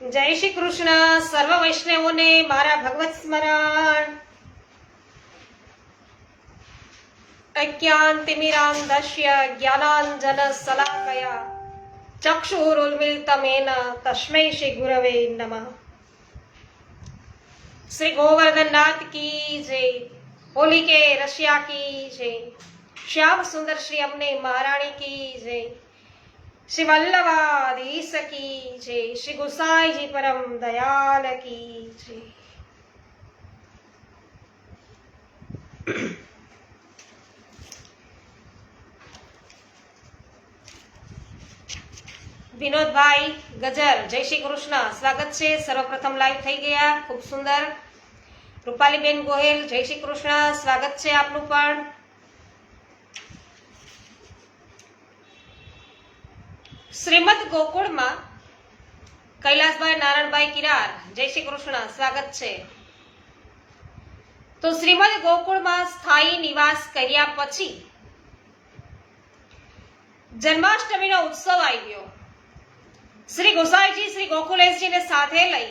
જય શ્રી કૃષ્ણ. સર્વ વૈષ્ણવોને મારા ભગવત સ્મરણ. અજ્ઞાનતિમિરાન્ધસ્ય જ્ઞાનાંજન શલાકયા ચક્ષુરુન્મિલિતમેન તસ્મૈ શ્રી ગુરવે નમઃ. શ્રી ગોવર્ધનનાથ કી જય. હોલી કે રશિયા કી જય. શ્યામ સુંદર શ્રી અમને મહારાણી કી જય. श्री वल्लभाधीश की जय. श्री गोसाई जी परम दयाल की जय. વિનોદભાઈ ગજર, જય શ્રી કૃષ્ણ. સ્વાગત છે. સર્વપ્રથમ લાઈવ થઈ ગયા, ખૂબ સુંદર. રૂપાલીબેન ગોહેલ, જય શ્રી કૃષ્ણ. સ્વાગત છે આપનું પણ. શ્રીમદ ગોકુળમાં કૈલાસભાઈ નારાયણભાઈ કિરાર, જય શ્રી કૃષ્ણ. સ્વાગત છે. તો શ્રીમદ ગોકુળમાં સ્થાયી નિવાસ કર્યા પછી જન્માષ્ટમીનો ઉત્સવ આવી ગયો. શ્રી ગોસાઈજી શ્રી ગોકુલેશજીને સાથે લઈ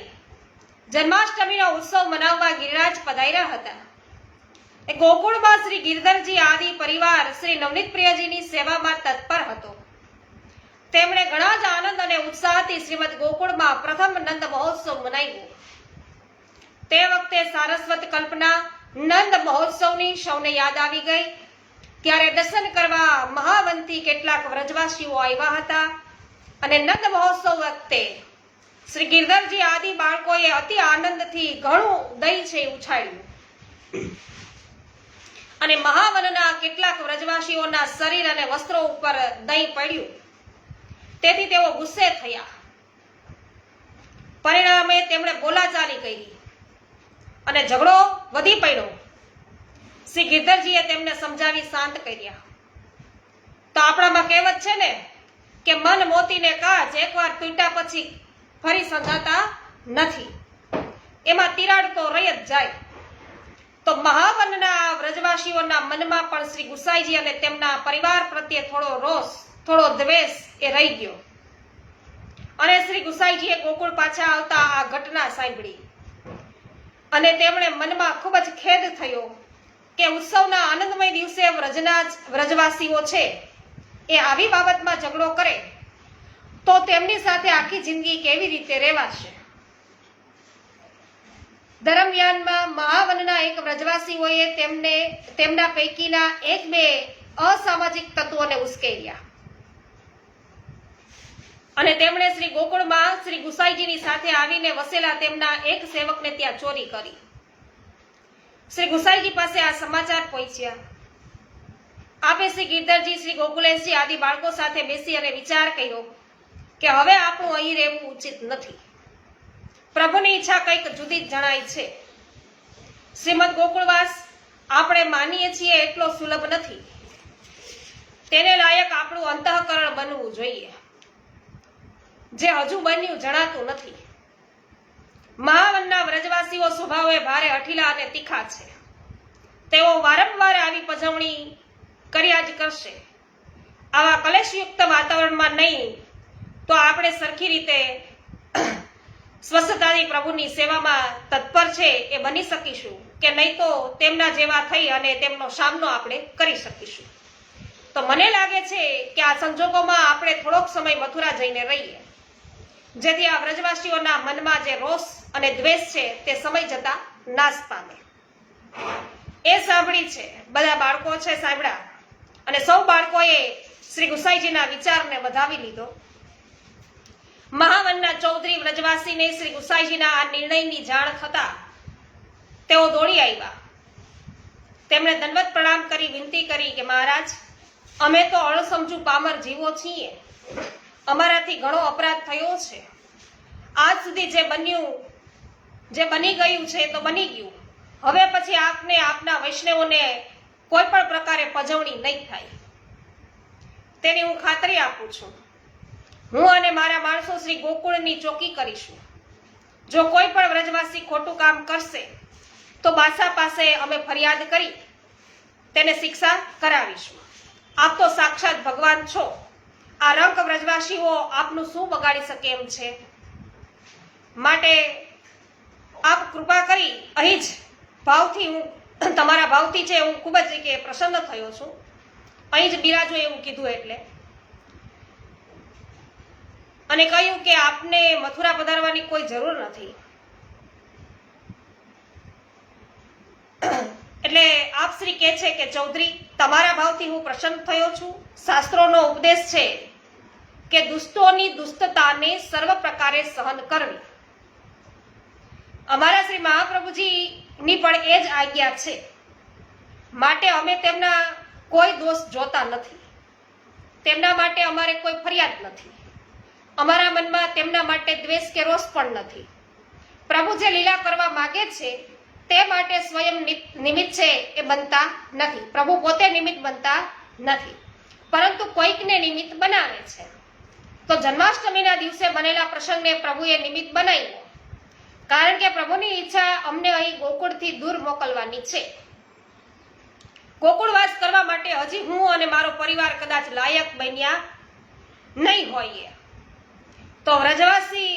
જન્માષ્ટમીનો ઉત્સવ મનાવવા ગિરિરાજ પધાર્યા હતા. એ ગોકુળમાં શ્રી ગિરધરજી આદિ પરિવાર શ્રી નવનીત પ્રિયજીની સેવામાં તત્પર હતો. તેમણે ઘણા જ આનંદ અને ઉત્સાહથી શ્રીમદ ગોકુળમાં પ્રથમ નંદ મહોત્સવ મનાવ્યો. તે વખતે સારસ્વત કલ્પના નંદ મહોત્સવની સૌને યાદ આવી ગઈ. ત્યારે દર્શન કરવા મહાવનથી કેટલાક વ્રજવાસીઓ આવ્યા હતા અને નંદ મહોત્સવ વખતે શ્રી ગિરધરજી આદિ બાળકોએ અતિ આનંદથી ઘણું દહીં છે ઉછાળ્યું અને મહાવનના કેટલાક વ્રજવાસીઓના શરીર અને વસ્ત્રો ઉપર દહીં પડ્યું. તેથી તેઓ ગુસ્સે થયા. પરિણામે તેમણે બોલાચાલી કરી અને ઝઘડો વધી પડ્યો. શ્રી ગિરધરજીએ તેમને સમજાવી શાંત કર્યા. તો આપણામાં કહેવત છે ને કે મન મોતીને કાચ એકવાર તૂટ્યા પછી ફરી સંધાતા નથી. એમાં તિરાડ તો રહી જ જાય. તો મહાવનના વ્રજવાસીઓના મનમાં પણ શ્રી ગુસાઈજી અને તેમના પરિવાર પ્રત્યે થોડો રોષ, થોડો દ્વેષ એ રહી ગયો અને શ્રી ગુસાઈજીએ ગોકુળ પાછા આવતા આ ઘટના સાંભળી અને તેમણે મનમાં ખૂબ જ ખેદ થયો કે ઉત્સવના આનંદમય દિવસે વ્રજવાસીઓ છે એ આવી બાબતમાં ઝઘડો કરે તો તેમની સાથે આખી જિંદગી કેવી રીતે રહેવાશે. દરમિયાનમાં મહાવનના એક વ્રજવાસીઓએ તેમના પૈકીના એક બે અસામાજિક તત્વોને ઉશ્કેર્યા અને તેમણે શ્રી ગોકુળમાં શ્રી ગુસાઈજીની સાથે આવીને વસેલા તેમના એક સેવકને ત્યાં ચોરી કરી. શ્રી ગુસાઈજી પાસે આ સમાચાર પહોંચ્યા. આપે શ્રી ગિરધરજી, શ્રી ગોકુલેશજી આદિ બાળકો સાથે બેસી અને વિચાર કર્યો કે હવે આપણું અહીં રહેવું ઉચિત નથી. પ્રભુની ઈચ્છા કંઈક જુદી જ જણાય છે. શ્રીમદ ગોકુળવાસ આપણે માનીએ છીએ એટલો સુલભ નથી. તેને લાયક આપણું અંતઃકરણ બનવું જોઈએ, જે હજુ બન્યું જણાતું નથી. મહાવનના વ્રજવાસીઓ સ્વભાવે ભારે હઠીલા અને તીખા છે. તેઓ વારંવાર આવી પજવણી કર્યા જ કરશે. આવા કલેશયુક્ત વાતાવરણમાં નહીં તો આપણે સરખી રીતે સ્વસ્થતાની પ્રભુની સેવામાં તત્પર છે એ બની શકીશું કે નહીં તો તેમના જેવા થઈ અને તેમનો સામનો આપણે કરી શકીશું. તો મને લાગે છે કે આ સંજોગોમાં આપણે થોડોક સમય મથુરા જઈને રહીએ, જેથી આ વ્રજવાસીઓના મનમાં જે રોષ અને દ્વેષ છે તે સમય જતા નાશ પામે. એ સાંભળી છે, બધા બાળકો છે સાંભળ્યા અને સૌ બાળકોએ શ્રી ગુસાઈજીના વિચારને વધાવી લીધો. મહાવનના ચૌધરી વ્રજવાસીને શ્રી ગુસાઈજીના આ નિર્ણયની જાણ થતા તેઓ દોડી આવ્યા. તેમણે દંડવત પ્રણામ કરી વિનંતી કરી કે મહારાજ, અમે તો અણસમજુ પામર જીવો છીએ. અમારાથી ઘણો અપરાધ થયો છે. આજ સુધી જે બની ગયું છે તો બની ગયું. હવે પછી આપને આપના વૈષ્ણવોને કોઈ પણ પ્રકારે પજવણી નહીં થાય તેની હું ખાતરી આપું છું. હું અને મારા માણસો શ્રી ગોકુળની ચોકી કરીશું. જો કોઈ પણ વ્રજવાસી ખોટું કામ કરશે તો બાસા પાસે અમે ફરિયાદ કરી તેને શિક્ષા કરાવીશું. આપ તો સાક્ષાત ભગવાન છો. આ રંક વ્રજવાસીઓ આપનું શું બગાડી શકે એમ છે? માટે આપ કૃપા કરી અહીં જ ભાવથી હું તમારા ભાવથી છે હું ખૂબ જ કે પ્રસન્ન થયો છું. અહીં જ બિરાજો એવું કીધું એટલે, અને કહ્યું કે આપને મથુરા પધારવાની કોઈ જરૂર નથી. એટલે આપ શ્રી કહે છે કે ચૌધરી, તમારા ભાવથી હું પ્રસન્ન થયો છું. શાસ્ત્રોનો ઉપદેશ છે કે દુષ્ટોની દુષ્ટતાને સર્વ પ્રકારે સહન કરવી. અમારા શ્રી મહાપ્રભુજીની પણ એ જ આજ્ઞા છે. માટે અમે તેમના કોઈ દોષ જોતા નથી. તેમના માટે અમારે કોઈ ફરિયાદ નથી. અમારા મનમાં તેમના માટે દ્વેષ કે રોષ પણ નથી. પ્રભુ જે લીલા કરવા માંગે છે તે માટે સ્વયં નિમિત્ત છે એ બનતા નથી. પ્રભુ પોતે નિમિત્ત બનતા નથી, પરંતુ કોઈકને નિમિત્ત બનાવે છે. તો જન્માષ્ટમીના દિવસે બનેલા પ્રસંગને પ્રભુએ નિમિત્ત બનાવ્યો, કારણ કે પ્રભુની ઈચ્છા અમને અહીં ગોકુળથી દૂર મોકલવાની છે. ગોકુળવાસ કરવા માટે હજી હું અને મારો પરિવાર કદાચ લાયક બન્યા નહીં હોઈએ. તો વ્રજવાસી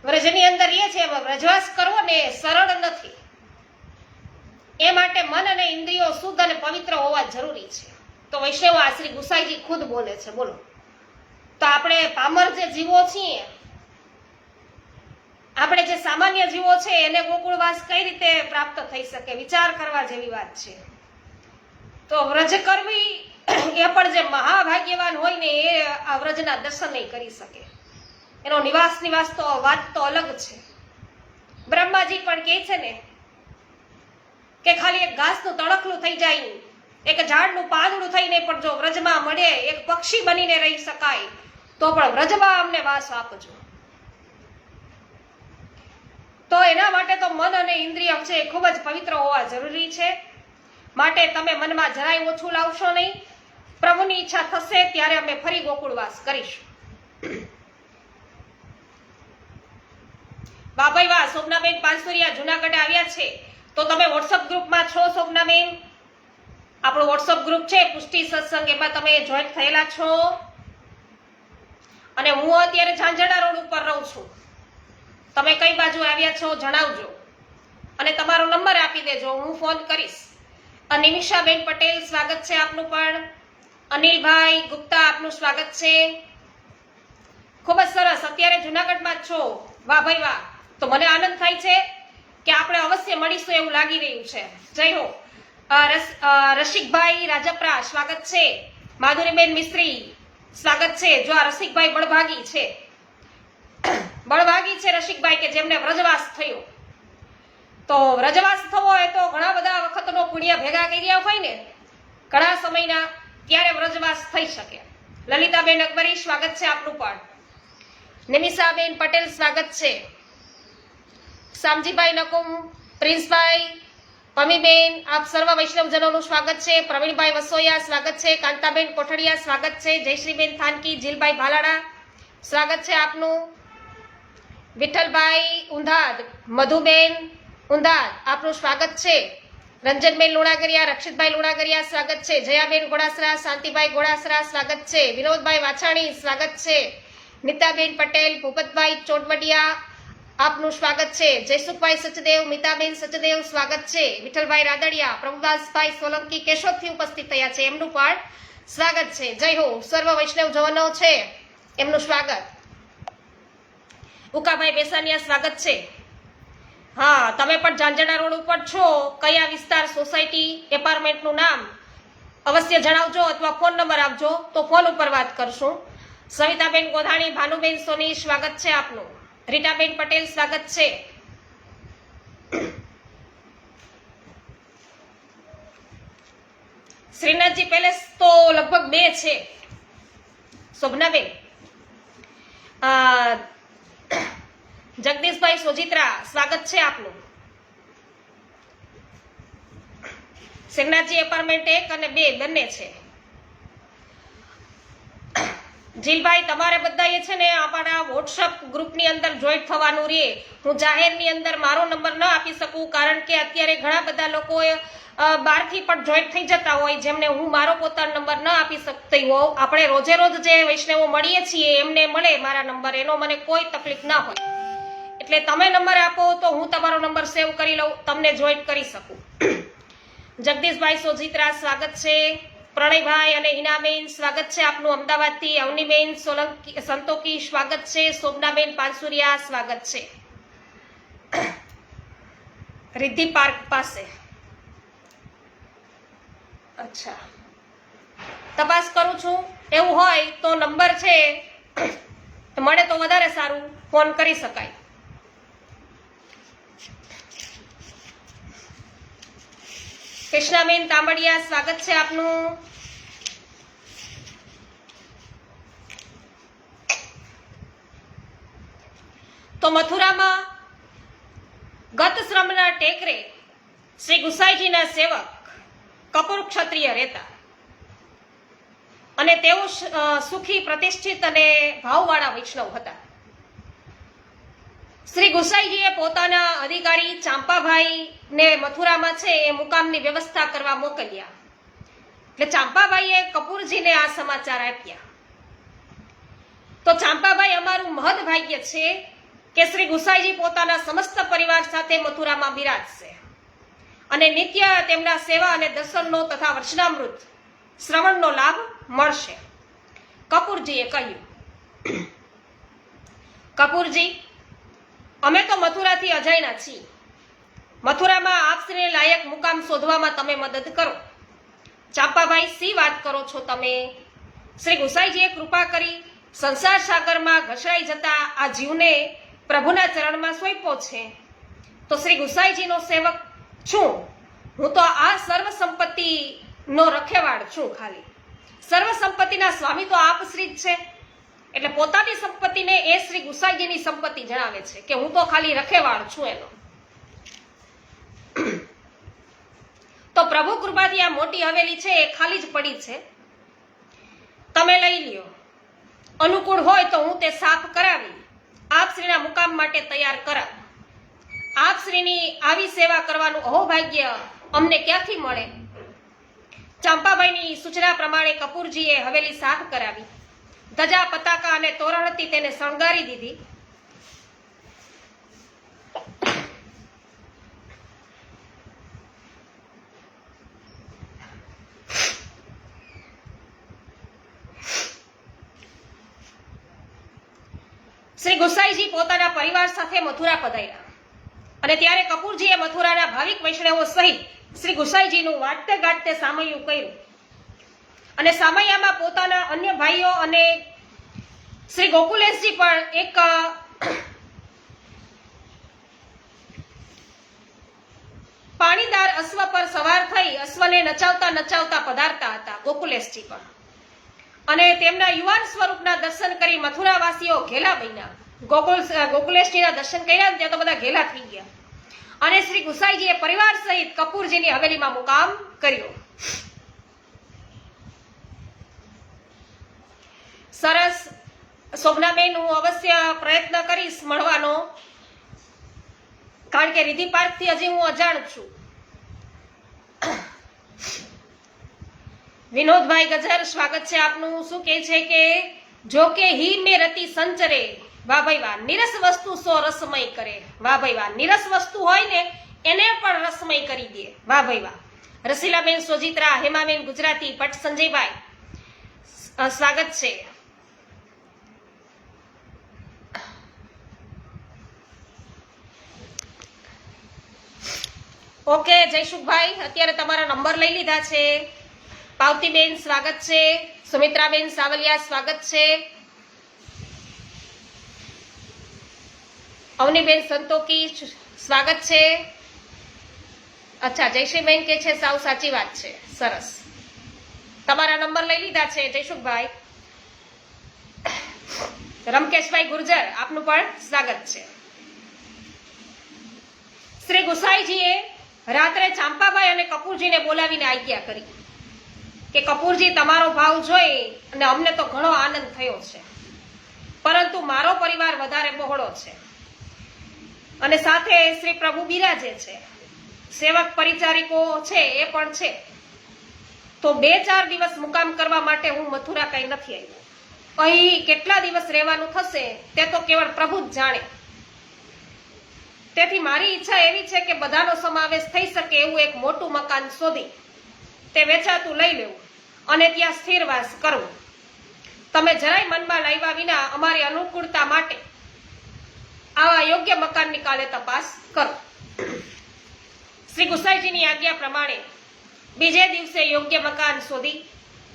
વ્રજની અંદર એ છે, વ્રજવાસ કરવો ને સરળ નથી. એ માટે મન અને ઇન્દ્રિયો શુદ્ધ અને પવિત્ર હોવા જરૂરી છે. તો વૈષ્ણવ આ શ્રી ગુસાઈજી ખુદ બોલે છે. બોલો, તો આપણે પામર જે જીવો છીએ, આપણે જે સામાન્ય જીવો છે, એને ગોકુળવાસ કઈ રીતે પ્રાપ્ત થઈ શકે? વિચાર કરવા જેવી વાત છે. તો વ્રજ કરવી એ પણ જે મહાભાગ્યવાન હોય ને એ આ વ્રજના દર્શન નહીં કરી શકે. એનો નિવાસ તો વાત તો અલગ છે. બ્રહ્માજી પણ કહે છે ને કે ખાલી એક ઘાસનું તણખલું થઈ જાય, એક ઝાડનું પાંદડું થઈને પણ જો વ્રજમાં મળે, એક પક્ષી બનીને રહી શકાય, તો પણ વ્રજમાં અમને વાસ આપજો. તો એના માટે તો મન અને ઇન્દ્રિય છે એ ખૂબ જ પવિત્ર હોવા જરૂરી છે. માટે તમે મનમાં જરાય ઓછું લાવશો નહીં. પ્રભુની ઈચ્છા થશે ત્યારે અમે ફરી ગોકુળવાસ કરીશું. વાહ ભાઈ વાહ, શોભનાબેન પાનસુરિયા જુનાગઢ આવ્યા છે. તો તમે વોટ્સઅપ ગ્રુપમાં છો શોભનાબેન? આપણો વોટ્સઅપ ગ્રુપ છે પુષ્ટિ સત્સંગ, એમાં તમે જોઈન્ટ થયેલા છો. અને હું અત્યારે ઝાંઝણા રોડ ઉપર રહું છું. તમે કઈ બાજુ આવ્યા છો જણાવજો, અને તમારો નંબર આપી દેજો, હું ફોન કરીશ. નિમિષાબેન પટેલ, સ્વાગત છે આપનું પણ. અનિલભાઈ ગુપ્તા, આપનું સ્વાગત છે. ખૂબ જ સરસ, અત્યારે જુનાગઢમાં જ છો. વાહ ભાઈ વાહ. તો મને આનંદ થાય છે કે આપણે અવશ્ય મળીશું એવું લાગી રહ્યું છે. જય હો. રસિકભાઈ રાજપરા, સ્વાગત છે. માધુરીબેન મિસ્ત્રી, સ્વાગત છે. જો આ રસિકભાઈ બળભાગી છે, બળભાગી છે રસિકભાઈ, કે જેમને વ્રજવાસ થયો. તો વ્રજવાસ થવો હોય તો ઘણા બધા વખતનો પુણ્ય ભેગા કર્યા હોય ને, ઘણા સમયના, ત્યારે વ્રજવાસ થઈ શકે. લલિતાબેન અકબરી, સ્વાગત છે આપનું પણ. નિમિષાબેન પટેલ, સ્વાગત છે. શામજીભાઈ નકુમ, પ્રિન્સભાઈ, પમીબેન, આપ સર્વ વૈષ્ણવજનોનું સ્વાગત છે. પ્રવીણભાઈ વસોયા, સ્વાગત છે. કાંતાબેન કોઠડિયા, સ્વાગત છે. જયશ્રીબેન થાનકી, જીલભાઈ ભાલાડા, સ્વાગત છે આપનું. વિઠ્ઠલભાઈ ઉંધાદ, મધુબેન ઉંધાદ, આપનું સ્વાગત છે. રંજનબેન લુણાગરિયા, રક્ષિતભાઈ લુણાગરિયા, સ્વાગત છે. જયાબેન ગોડાસરા, શાંતિભાઈ ગોડાસરા, સ્વાગત છે. વિનોદભાઈ વાછાણી, સ્વાગત છે. નીતાબેન પટેલ, ભૂપતભાઈ ચોટવડિયા, આપનું સ્વાગત છે. જયસુખભાઈ સચદેવ, મિતાબેન સચદેવ, સ્વાગત છે. વિઠ્ઠલભાઈ રાદડિયા, પ્રભુદાસભાઈ સોલંકી કેશોદથી ઉપસ્થિત થયા છે, એમનું પણ સ્વાગત છે. જય હો. સર્વ વૈષ્ણવ જવાનો છે એમનું સ્વાગત. ઉકાભાઈ બેસાનિયા, સ્વાગત છે. હા, તમે પણ ઝાંઝણા રોડ ઉપર છો. કયા વિસ્તાર, સોસાયટી, એપાર્ટમેન્ટનું નામ અવશ્ય જણાવજો, અથવા ફોન નંબર આપજો તો ફોન ઉપર વાત કરશું. સવિતાબેન ગોધાણી, ભાનુબેન સોની, સ્વાગત છે આપનું. રીટાબેન પટેલ, સ્વાગત છે. શ્રીનાથજી પેલેસ તો લગભગ 2 છે શોભનાબેન. જગદીશભાઈ સોજિત્રા, સ્વાગત છે આપનું. શ્રીનાથજી એપાર્ટમેન્ટ 1 અને 2 બંને છે. જીલભાઈ, તમારે બધાએ છે ને આપણા વોટ્સઅપ ગ્રુપની અંદર જોઈન્ટ થવાનું રહે. હું જાહેરની અંદર મારો નંબર ન આપી શકું, કારણ કે અત્યારે ઘણા બધા લોકોએ બહારથી પણ જોઈન્ટ થઈ જતા હોય, જેમને હું મારો પોતાનો નંબર ન આપી શકતી હોઉં. આપણે રોજે રોજ જે વૈષ્ણવો મળીએ છીએ એમને મળે મારા નંબર, એનો મને કોઈ તકલીફ ના હોય. એટલે તમે નંબર આપો તો હું તમારો નંબર સેવ કરી લઉં, તમને જોઈન્ટ કરી શકું. જગદીશભાઈ સોજિત્રા, સ્વાગત છે. પ્રણયભાઈ અને હિનાબેન, સ્વાગત છે આપનું અમદાવાદથી. અવનીબેન સોલંકી સંતોકી, સ્વાગત છે. શોભનાબેન પાનસુરિયા, સ્વાગત છે. રિદ્ધિ પાર્ક પાસે. અચ્છા, તપાસ કરું છું. એવું હોય તો નંબર છે મળે તો વધારે સારું, ફોન કરી શકાય. કૃષ્ણાબેન તાંબડિયા, સ્વાગત છે આપનું. તો મથુરામાં ગત શ્રમના ટેકરે શ્રી ગુસાઈજીના સેવક કપૂર ક્ષત્રિય રહેતા, અને તેઓ સુખી, પ્રતિષ્ઠિત અને ભાવવાળા વૈષ્ણવ હતા. શ્રી ગુસાઈજીએ પોતાના અધિકારી ચાંપાભાઈ ને મથુરામાં છે એ મુકામની વ્યવસ્થા કરવા મોકલ્યા. એટલે ચાંપાભાઈએ કપૂરજીને આ સમાચાર આપ્યા. તો ચાંપાભાઈ, અમારું મહદ ભાગ્ય છે કે શ્રી ગુસાઈજી પોતાના સમસ્ત પરિવાર સાથે મથુરામાં બિરાજશે અને નિત્ય તેમના સેવા અને દર્શનનો તથા વચનામૃત શ્રવણનો લાભ મળશે. કપૂરજીએ કહ્યું, કપૂરજી, અમે તો મથુરાથી અજાયણા છીએ. મથુરામાં આપશ્રીને લાયક મુકામ શોધવામાં તમે મદદ કરો. ચાંપાભાઈ, સી વાત કરો છો તમે? શ્રી ગુસાઈજીએ કૃપા કરી સંસાર સાગરમાં ઘસડાઈ જતા આ જીવને પ્રભુના ચરણમાં સોંપ્યો છે. તો શ્રી ગુસાઈજીનો સેવક છું હું, તો આ સર્વ સંપત્તિનો રખેવાળ છું. ખાલી સર્વ સંપત્તિના સ્વામી તો આપ શ્રી જ છે. એટલે પોતાની સંપત્તિને એ શ્રી ગુસાઈજીની સંપત્તિ જણાવે છે કે હું તો ખાલી રખેવાળ છું એનો. તો પ્રભુ કૃપાથી આ મોટી હવેલી છે એ ખાલી જ પડી છે, તમે લઈ લ્યો. અનુકૂળ હોય તો હું તે સાફ કરાવી આપશ્રીના મુકામ માટે તૈયાર કરાવ. આપશ્રીની આવી સેવા કરવાનું અહોભાગ્ય અમને ક્યાંથી મળે? ચાંપાભાઈની સૂચના પ્રમાણે કપૂરજીએ હવેલી સાફ કરાવી. ધજા, પતાકા અને તોરણથી તેને શણગારી દીધી. શ્રી ગુસાઈજી પોતાના પરિવાર સાથે મથુરા પધાર્યા અને ત્યારે કપૂરજીએ મથુરાના ભાવિક વૈષ્ણવો સહિત શ્રી ગુસાઈજીનું વાટતે ગાંઠતે સામૈયું કર્યું. અને સામૈયામાં પોતાના અન્ય ભાઈઓ અને શ્રી ગોકુલેશજી પણ એક પાણીદાર અશ્વ પર સવાર થઈ અશ્વને નચાવતા નચાવતા પધારતા હતા. ગોકુલેશજી પણ, અને તેમના યુવાન સ્વરૂપના દર્શન કરી મથુરાવાસીઓ ઘેલા બન્યા. ગોકુલેશજીના દર્શન કર્યા ત્યાં તો બધા ઘેલા થઈ ગયા. અને શ્રી ગુસાઈજીએ પરિવાર સહિત કપૂરજીની હવેલીમાં મુકામ કર્યો. સરસ. શોભનાબેન, હું અવશ્ય પ્રયત્ન કરીશ મળવાનો, કારણ કે રિદ્ધિ પાર્કથી હજી હું અજાણ છું. વિનોદભાઈ ગજર, સ્વાગત છે આપનું. શું કહે છે કે જો કે હી મે રતિ સંચરે, વાહ ભાઈ વાહ, નિરસ વસ્તુ સો રસમય કરે. વાહ ભાઈ વાહ, નિરસ વસ્તુ હોય ને એને પણ રસમય કરી દે. વાહ ભાઈ વાહ. રસીલાબેન સોજિત્રા, હેમાબેન ગુજરાતી, ભટ્ટ સંજયભાઈ, સ્વાગત છે. ઓકે જયસુખભાઈ, અત્યારે તમારા નંબર લઈ લીધા છે. પાવતીબેન, સ્વાગત છે. સુમિત્રાબેન સાવલિયા, સ્વાગત છે. અવનીબેન સંતોકી, સ્વાગત છે. અચ્છા, જયશ્રીબેન કે છે સાવ સાચી વાત છે. સરસ, તમારા નંબર લઈ લીધા છે જયસુખભાઈ. રમકેશભાઈ ગુર્જર, આપનું પણ સ્વાગત છે. શ્રી ગુસાઈજીએ રાત્રે ચાંપાભાઈ અને કપૂરજીને બોલાવીને આજ્ઞા કરી કે કપૂરજી તમારો ભાવ જોઈ અને અમને તો ઘણો આનંદ થયો છે, પરંતુ મારો પરિવાર વધારે બહોળો છે અને સાથે શ્રી પ્રભુ બિરાજે છે, સેવક પરિચારિકો છે એ પણ છે, તો 2-4 દિવસ મુકામ કરવા માટે હું મથુરા કઈ નથી આવ્યો. અહીં કેટલા દિવસ રહેવાનું થશે તે તો કેવળ પ્રભુ જ જાણે. તેથી મારી ઈચ્છા એવી છે કે બધાનો સમાવેશ થઈ શકે એવું એક મોટું મકાન શોધી તે વેચાતું લઈ લેવું અને ત્યાં સ્થિરવાસ કરવું. તમે જરાય મનમાં લાવ્યા વિના અમારી અનુકૂળતા માટે આવા યોગ્ય મકાનની કાલે તપાસ કરો. શ્રી ગુસાઈજીની આજ્ઞા પ્રમાણે બીજે દિવસે યોગ્ય મકાન શોધી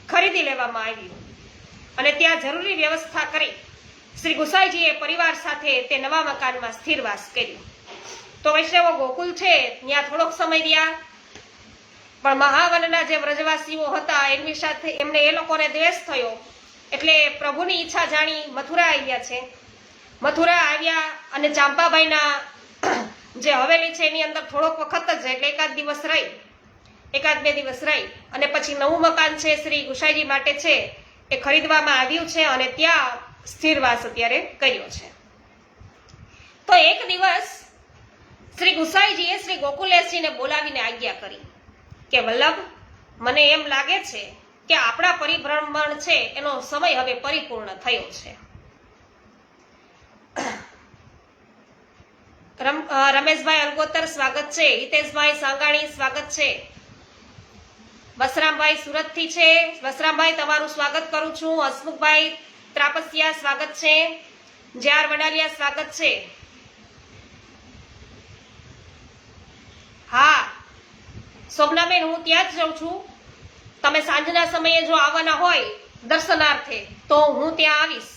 ખરીદી લેવામાં આવ્યું અને ત્યાં જરૂરી વ્યવસ્થા કરી શ્રી ગુસાઈજીએ પરિવાર સાથે તે નવા મકાનમાં સ્થિરવાસ કર્યો. તો વૈષ્ણવો ગોકુલ છે ત્યાં થોડોક સમય રહ્યા, પણ મહાવનના જે વ્રજવાસીઓ હતા એમની સાથે એમને એ લોકોને દ્વેષ થયો એટલે પ્રભુની ઈચ્છા જાણી મથુરા આવ્યા છે. મથુરા આવ્યા અને ચાંપાભાઈના જે હવેલી છે એની અંદર થોડોક વખત જ એટલે 1-2 દિવસ રહી અને પછી નવું મકાન છે શ્રી ગુસાઈજી માટે છે એ ખરીદવામાં આવ્યું છે અને ત્યાં સ્થિરવાસ અત્યારે કર્યો છે. તો એક દિવસ શ્રી ગુસાઈજીએ શ્રી ગોકુલેશજીને બોલાવીને આજ્ઞા કરી કે વલ્લભ, મને એમ લાગે છે કે આપણા પરિભ્રમણ છે એનો સમય હવે પરિપૂર્ણ થયો છે. રમેશભાઈ અલગોતર સ્વાગત છે, હિતેશભાઈ સાંગાણી સ્વાગત છે, વસરામભાઈ સુરત થી છે, વસરામભાઈ તમારું સ્વાગત કરું છું. હસમુખભાઈ ત્રાપસિયા સ્વાગત છે, જ્યાર વડાલિયા સ્વાગત છે. હા શોભનાબેન, હું ત્યાં જ જાઉં છું. તમે સાંજના સમયે જો આવવાના હોય દર્શનાર્થે તો હું ત્યાં આવીશ.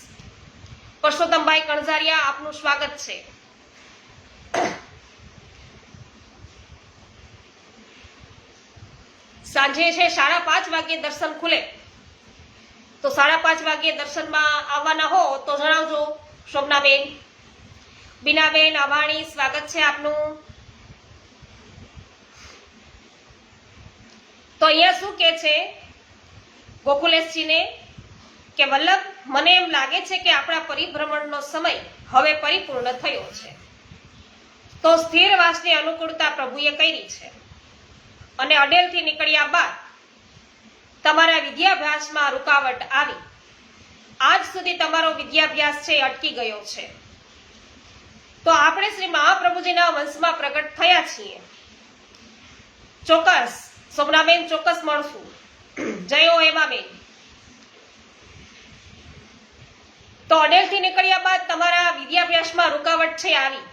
પરસોત્તમભાઈ કણઝારિયા આપનું સ્વાગત છે. સાંજે છે 5:30 વાગે દર્શન ખુલે, તો 5:30 વાગે દર્શનમાં આવવાના હો તો જણાવજો. શોભનાબેન, બીનાબેન આભાણી સ્વાગત છે આપનું. તો અહીંયા શું કે છે ગોકુલેશજીને કે વલ્લભ, મને એમ લાગે છે કે આપણા પરિભ્રમણનો સમય હવે પરિપૂર્ણ થયો છે. તો સ્થિરવાસની અનુકૂળતા પ્રભુએ કરી છે અને અડેલથી નીકળ્યા બાદ તમારા વિદ્યાભ્યાસમાં રૂકાવટ આવી. આજ સુધી તમારો વિદ્યાભ્યાસ છે અટકી ગયો છે. તો આપણે શ્રી મહાપ્રભુજીના વંશમાં પ્રગટ થયા છીએ. ચોક્કસ સોમનાબેન, ચોક્કસ મળશું. જય હો હેમાબેન. તો અડેલથી નીકળ્યા બાદ તમારા વિદ્યાભ્યાસમાં રૂકાવટ છે આવી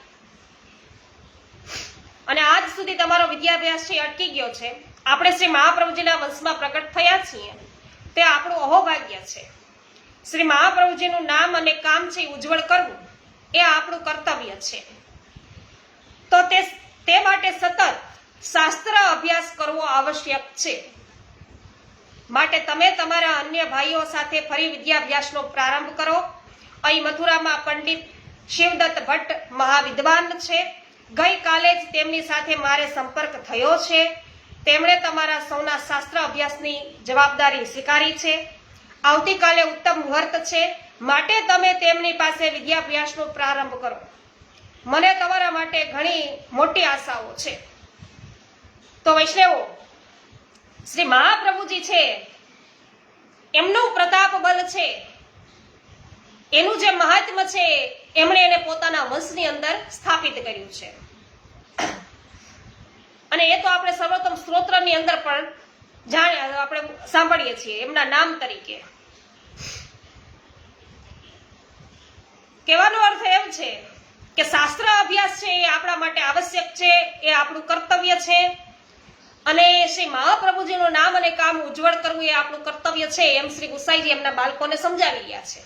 અને આજ સુધી તમારો વિદ્યાભ્યાસ છે અટકી ગયો છે. આપણે શ્રી મહાપ્રભુજીના વંશમાં પ્રગટ થયા છીએ તે આપણું અહોભાગ્ય છે. શ્રી મહાપ્રભુજીનું નામ અને કામ છે ઉજ્જવળ કરવું એ આપણું કર્તવ્ય છે. તો તે માટે સતત શાસ્ત્ર અભ્યાસ કરવો આવશ્યક છે. માટે તમે તમારા અન્ય ભાઈઓ સાથે ફરી વિદ્યાભ્યાસનો પ્રારંભ કરો. અહીં મથુરામાં પંડિત શિવદત્ત ભટ્ટ મહાવિદ્વાન છે. ગઈકાલે જ તેમની સાથે મારે સંપર્ક થયો છે. તેમણે તમારા સૌના શાસ્ત્ર અભ્યાસની જવાબદારી સ્વીકારી છે. આવતીકાલે ઉત્તમ મુહૂર્ત છે, માટે તમે તેમની પાસે વિદ્યાભ્યાસનો પ્રારંભ કરો. મને તમારા માટે ઘણી મોટી આશાઓ છે. તો વૈષ્ણવો, શ્રી મહાપ્રભુજી છે એમનું પ્રતાપ બલ છે, એનું જે મહાત્મ્ય છે એમણે એને પોતાના વંશની અંદર સ્થાપિત કર્યું છે. અને એ તો આપણે સર્વોત્તમ સ્ત્રોત્રની અંદર પણ આપણે સાંભળીએ છીએ એમના નામ તરીકે. કહેવાનો અર્થ એમ છે કે શાસ્ત્ર અભ્યાસ છે એ આપણા માટે આવશ્યક છે, એ આપણું કર્તવ્ય છે. અને શ્રી મહાપ્રભુજીનું નામ અને કામ ઉજ્જવળ કરવું એ આપણું કર્તવ્ય છે, એમ શ્રી ગુસાઈજી એમના બાળકોને સમજાવી રહ્યા છે.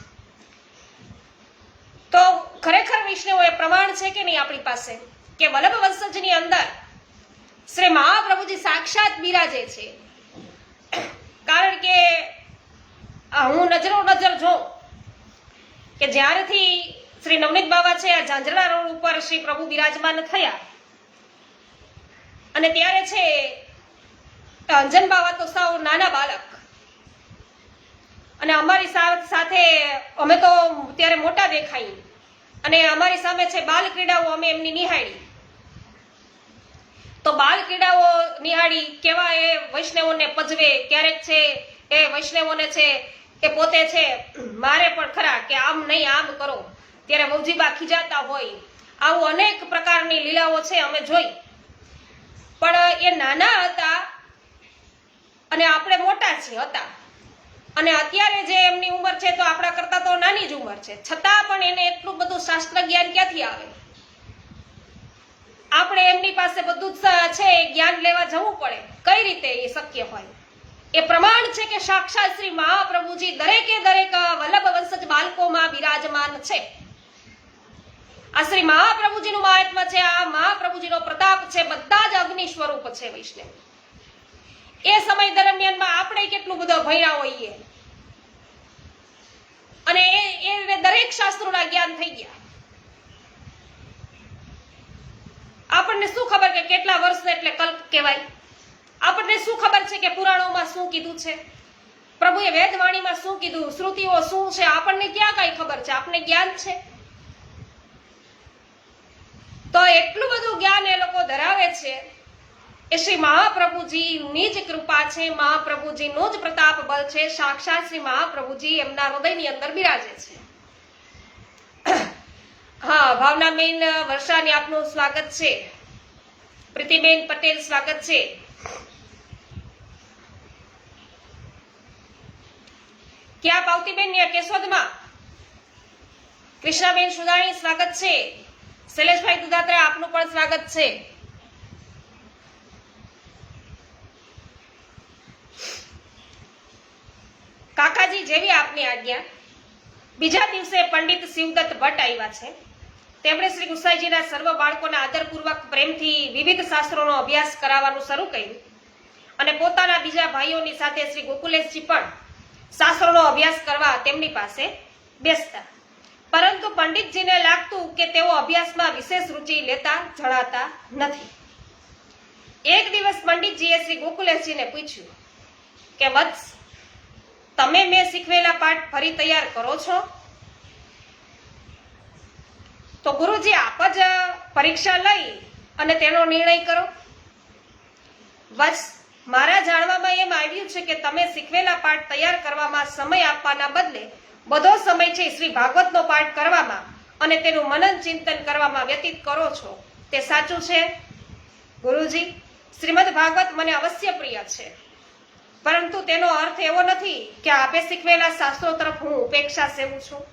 તો ખરેખર વૈષ્ણવો એ પ્રમાણ છે કે નહીં આપણી પાસે કે વલ્લભ વંશજની અંદર શ્રી મહાપ્રભુજી સાક્ષાત બિરાજે છે. કારણ કે હું નજર જોઉં કે જ્યારથી શ્રી નવનીત બાબા છે આ ઝાંઝરણા રોડ ઉપર શ્રી પ્રભુ બિરાજમાન થયા અને ત્યારે છે અંજન બાબા તો સાવ નાના બાળક અને અમારી સાથે અમે તો ત્યારે મોટા દેખાઈ અને અમારી સામે છે બાલ ક્રીડાઓ અમે એમની નિહાળી. તો બાલ ક્રીડાઓ નિહાળી કેવા એ વૈષ્ણવોને પજવે, ક્યારેક છે એ વૈષ્ણવોને છે એ પોતે છે મારે પણ ખરા કે આમ નહીં આમ કરો, ત્યારે વહુજીબા ખીજાતા હોય. આવું અનેક પ્રકારની લીલાઓ છે અમે જોઈ. પણ એ નાના હતા અને આપણે મોટા હતા, અને અત્યારે જે એમની ઉંમર છે તો આપણા કરતા તો નાની જ ઉંમર છે, છતાં પણ એને એટલું બધું શાસ્ત્ર જ્ઞાન ક્યાંથી આવે? આપણે એમની પાસે બધું જ છે જ્ઞાન લેવા જવું પડે. કઈ રીતે એ શક્ય હોય? એ પ્રમાણ છે કે સાક્ષાત શ્રી મહાપ્રભુજી દરેકે દરેક વલ્લભ વંશજ બાળકોમાં બિરાજમાન છે. આ શ્રી મહાપ્રભુજીનું મહાત્મ્ય છે, આ મહાપ્રભુજીનો પ્રતાપ છે, બધા જ અગ્નિ સ્વરૂપ છે વૈષ્ણવ. એ સમય દરમિયાનમાં આપણે કેટલું બધું ભણ્યા હોઈએ અને એ દરેક શાસ્ત્રોના જ્ઞાન થઈ ગયા. આપણને શું ખબર કે કેટલા વર્ષ એટલે કલ્પ કહેવાય? આપણને શું ખબર છે કે પુરાણોમાં શું કીધું છે, પ્રભુએ વેદવાણીમાં શું કીધું, શ્રુતિઓ શું છે? આપણને ક્યાં કઈ ખબર છે? આપણને જ્ઞાન છે? તો એટલું બધું જ્ઞાન એ લોકો ધરાવે છે. એ શ્રી મહાપ્રભુજીની જ કૃપા છે, મહાપ્રભુજીનો જ પ્રતાપ બળ છે. સાક્ષાત શ્રી મહાપ્રભુજી એમના હૃદયની અંદર બિરાજે છે. હા, ભાવનાબેન વર્ષાની આપનું સ્વાગત છે. પ્રીતિબેન પટેલ સ્વાગત છે. ક્યાં પાવતીબેન કેશોદમાં? કૃષ્ણાબેન સુદાણી સ્વાગત છે. શૈલેષભાઈ દુધાત્રા આપનું પણ સ્વાગત છે. કાકાજી જેવી આપની આજ્ઞા. બીજા દિવસે પંડિત શિવદત્ત ભટ્ટ આવ્યા છે. તેમણે શ્રી ગુસાઈજીના સર્વ બાળકોને આદરપૂર્વક પ્રેમથી વિવિધ શાસ્ત્રોનો અભ્યાસ કરાવવાનું શરૂ કર્યું અને પોતાના બીજા ભાઈઓની સાથે શ્રી ગોકુલેશજી પણ શાસ્ત્રોનો અભ્યાસ કરવા તેમની પાસે બેસતા. પરંતુ પંડિતજીને લાગતું કે તેઓ અભ્યાસમાં વિશેષ રુચિ લેતા જણાતા નથી. એક દિવસ પંડિતજીએ શ્રી ગોકુલેશજીને પૂછ્યું કે વત્સ, તમે મેં શીખવેલા પાઠ ફરી તૈયાર કરો છો? તો ગુરુજી આપ જ પરીક્ષા લઈ અને તેનો નિર્ણય કરો. વત્સ, મારા જાણવામાં એમ આવ્યું છે કે તમે શીખવેલા પાઠ તૈયાર કરવામાં સમય આપવાના બદલે બધો સમય છે શ્રી ભાગવતનો પાઠ કરવામાં અને તેનું મનન ચિંતન કરવામાં વ્યતીત કરો છો. તે સાચું છે? ગુરુજી, શ્રીમદ ભાગવત મને અવશ્ય પ્રિય છે, પરંતુ તેનો અર્થ એવો નથી કે આપે શીખવેલા શાસ્ત્રો તરફ હું ઉપેક્ષા સેવું છું.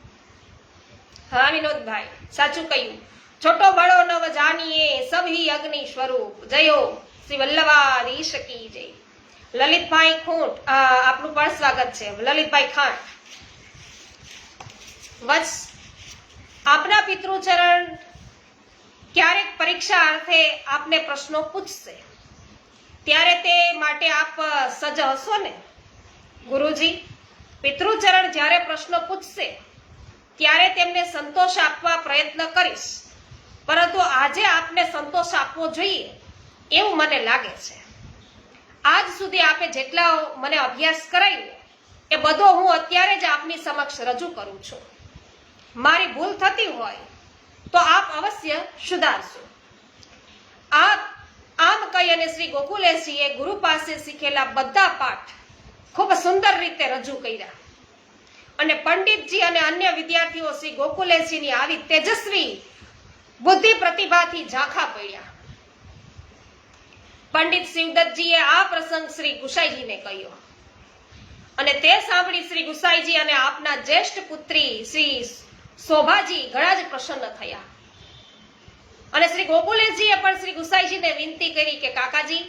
હા વિનોદભાઈ, સાચું કહ્યું. છોટો બળો નવ જાનીએ સભી અગ્નિ સ્વરૂપ. જયો શ્રી વલ્લભાધીશ કી જય. લલિતભાઈ ખૂંટ આપનું પણ સ્વાગત છે. લલિતભાઈ ખાંટ. વત્સ, આપના પિતૃચરણ ક્યારેક પરીક્ષા અર્થે આપને પ્રશ્નો પૂછશે, ત્યારે તે માટે આપ સજ્જ હશો ને? ગુરુજી, પિતૃચરણ જ્યારે પ્રશ્નો પૂછશે ત્યારે તેમને સંતોષ આપવા પ્રયત્ન કરીશ, પરંતુ આજે આપને સંતોષ આપવો જોઈએ એવું મને લાગે છે. આજ સુધી આપે જેટલા મને અભ્યાસ કરાવ્યો એ બધો હું અત્યારે જ આપની સમક્ષ રજૂ કરું છું. મારી ભૂલ થતી હોય તો આપ અવશ્ય સુધારશો. આમ કહી અને શ્રી ગોકુલેશજીએ ગુરુ પાસે શીખેલા બધા પાઠ ખૂબ સુંદર રીતે રજૂ કર્યા અને પંડિતજી અને અન્ય વિદ્યાર્થીઓ શ્રી ગોકુલેશજીની આવી તેજસ્વી બુદ્ધિ પ્રતિભાથી ઝાંખા પડ્યા. પંડિત શિવદત્તજીએ આ પ્રસંગ શ્રી ગુસાઈજીને કહ્યો અને તે સાંભળી શ્રી ગુસાઈજી અને આપના જ્યેષ્ઠ પુત્રી શ્રી શોભાજી ઘણા જ પ્રસન્ન થયા અને શ્રી ગોકુલેશજીએ પણ શ્રી ગુસાઈજીને વિનંતી કરી કે કાકાજી,